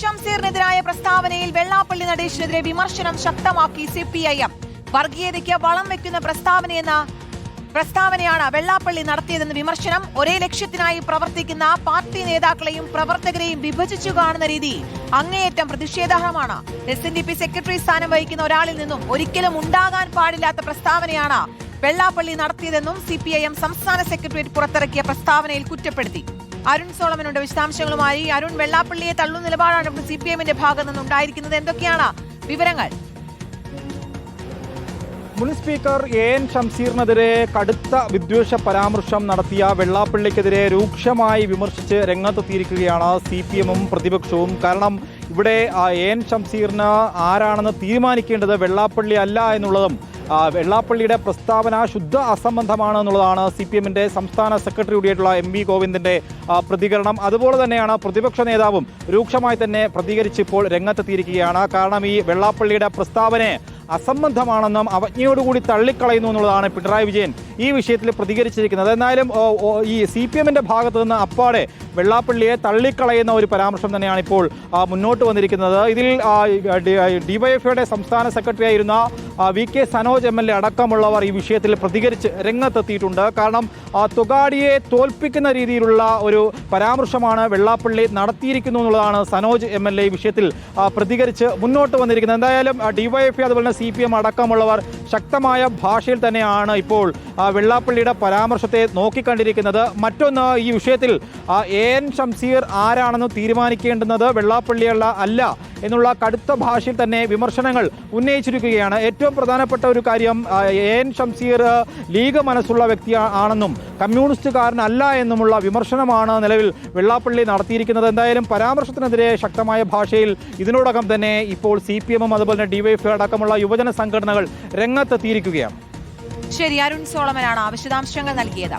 ഷംസീറിനെതിരായ പ്രസ്താവനയിൽ വെള്ളാപ്പള്ളി നടേശനെതിരെ വിമർശനം ശക്തമാക്കി CPIM. വർഗീയതയ്ക്ക് വളം വെക്കുന്ന പ്രസ്താവനയാണ് വെള്ളാപ്പള്ളി നടത്തിയതെന്ന് വിമർശനം. ഒരേ ലക്ഷ്യത്തിനായി പ്രവർത്തിക്കുന്ന പാർട്ടി നേതാക്കളെയും പ്രവർത്തകരെയും വിഭജിച്ചു കാണുന്ന രീതി അങ്ങേയറ്റം പ്രതിഷേധാർഹമാണ്. SNDP സെക്രട്ടറി സ്ഥാനം വഹിക്കുന്ന ഒരാളിൽ നിന്നും ഒരിക്കലും ഉണ്ടാകാൻ പാടില്ലാത്ത പ്രസ്താവനയാണ് വെള്ളാപ്പള്ളി നടത്തിയതെന്നും CPIM സംസ്ഥാന സെക്രട്ടേറിയറ്റ് പുറത്തിറക്കിയ പ്രസ്താവനയിൽ കുറ്റപ്പെടുത്തി. അരുൺ സോളമനുണ്ട് വിശദാംശങ്ങളുമായി. അരുൺ, വെള്ളാപ്പള്ളിയെ തള്ളുന്ന നിലപാടാണ് CPIMന്റെ ഭാഗത്ത് നിന്നുണ്ടായിരിക്കുന്നത്. എന്തൊക്കെയാണ് വിവരങ്ങൾ? മുൻ സ്പീക്കർ AN ഷംസീറിനെതിരെ കടുത്ത വിദ്വേഷ പരാമർശം നടത്തിയ വെള്ളാപ്പള്ളിക്കെതിരെ രൂക്ഷമായി വിമർശിച്ച് രംഗത്തെത്തിയിരിക്കുകയാണ് CPIM-ഉം പ്രതിപക്ഷവും. കാരണം ഇവിടെ AN ഷംസീറിന് ആരാണെന്ന് തീരുമാനിക്കേണ്ടത് വെള്ളാപ്പള്ളി അല്ല എന്നുള്ളതും വെള്ളാപ്പള്ളിയുടെ പ്രസ്താവന ശുദ്ധ അസംബന്ധമാണ് എന്നുള്ളതാണ് CPIM-ന്റെ സംസ്ഥാന സെക്രട്ടറി കൂടിയായിട്ടുള്ള MV ഗോവിന്ദന്റെ പ്രതികരണം. അതുപോലെ തന്നെയാണ് പ്രതിപക്ഷ നേതാവും രൂക്ഷമായി തന്നെ പ്രതികരിച്ച് ഇപ്പോൾ രംഗത്തെത്തിയിരിക്കുകയാണ്. കാരണം ഈ വെള്ളാപ്പള്ളിയുടെ പ്രസ്താവനയെ അസംബന്ധമാണെന്നും അവജ്ഞയോടുകൂടി തള്ളിക്കളയുന്നു എന്നുള്ളതാണ് പിണറായി വിജയൻ ഈ വിഷയത്തിൽ പ്രതികരിച്ചിരിക്കുന്നത്. എന്നാലും ഈ CPIM-ന്റെ ഭാഗത്തു നിന്ന് അപ്പാടെ വെള്ളാപ്പള്ളിയെ തള്ളിക്കളയുന്ന ഒരു പരാമർശം തന്നെയാണ് ഇപ്പോൾ മുന്നോട്ട് വന്നിരിക്കുന്നത്. ഇതിൽ DYFIയുടെ സംസ്ഥാന സെക്രട്ടറി ആയിരുന്ന VK സനോജ് MLA അടക്കമുള്ളവർ ഈ വിഷയത്തിൽ പ്രതികരിച്ച് രംഗത്തെത്തിയിട്ടുണ്ട്. കാരണം തൊഗാഡിയെ തോൽപ്പിക്കുന്ന രീതിയിലുള്ള ഒരു പരാമർശമാണ് വെള്ളാപ്പള്ളി നടത്തിയിരിക്കുന്നു എന്നുള്ളതാണ് സനോജ് MLA ഈ വിഷയത്തിൽ പ്രതികരിച്ച് മുന്നോട്ട് വന്നിരിക്കുന്നത്. എന്തായാലും DYFI അതുപോലെ CPIM അടക്കമുള്ളവർ ശക്തമായ ഭാഷയിൽ തന്നെയാണ് ഇപ്പോൾ വെള്ളാപ്പള്ളിയുടെ പരാമർശത്തെ നോക്കിക്കണ്ടിരിക്കുന്നത്. മറ്റൊന്ന്, ഈ വിഷയത്തിൽ AN ഷംസീർ ആരാണെന്ന് തീരുമാനിക്കേണ്ടുന്നത് വെള്ളാപ്പള്ളിയുള്ള അല്ല എന്നുള്ള കടുത്ത ഭാഷയിൽ തന്നെ വിമർശനങ്ങൾ ഉന്നയിച്ചിരിക്കുകയാണ്. ഏറ്റവും പ്രധാനപ്പെട്ട ഒരു കാര്യം, AN ഷംസീർ ലീഗ് മനസ്സുള്ള വ്യക്തി ആണെന്നും കമ്മ്യൂണിസ്റ്റുകാരനല്ല എന്നുമുള്ള വിമർശനമാണ് നിലവിൽ വെള്ളാപ്പള്ളി നടത്തിയിരിക്കുന്നത്. എന്തായാലും പരാമർശത്തിനെതിരെ ശക്തമായ ഭാഷയിൽ ഇതിനോടകം തന്നെ ഇപ്പോൾ CPIM-ഉം അതുപോലെ തന്നെ DYFI അടക്കമുള്ള യുവജന സംഘടനകൾ രംഗത്തെത്തിയിരിക്കുകയാണ്. ശരി, അരുൺ സോളമനാണ് വിശദാംശങ്ങൾ നൽകിയത്.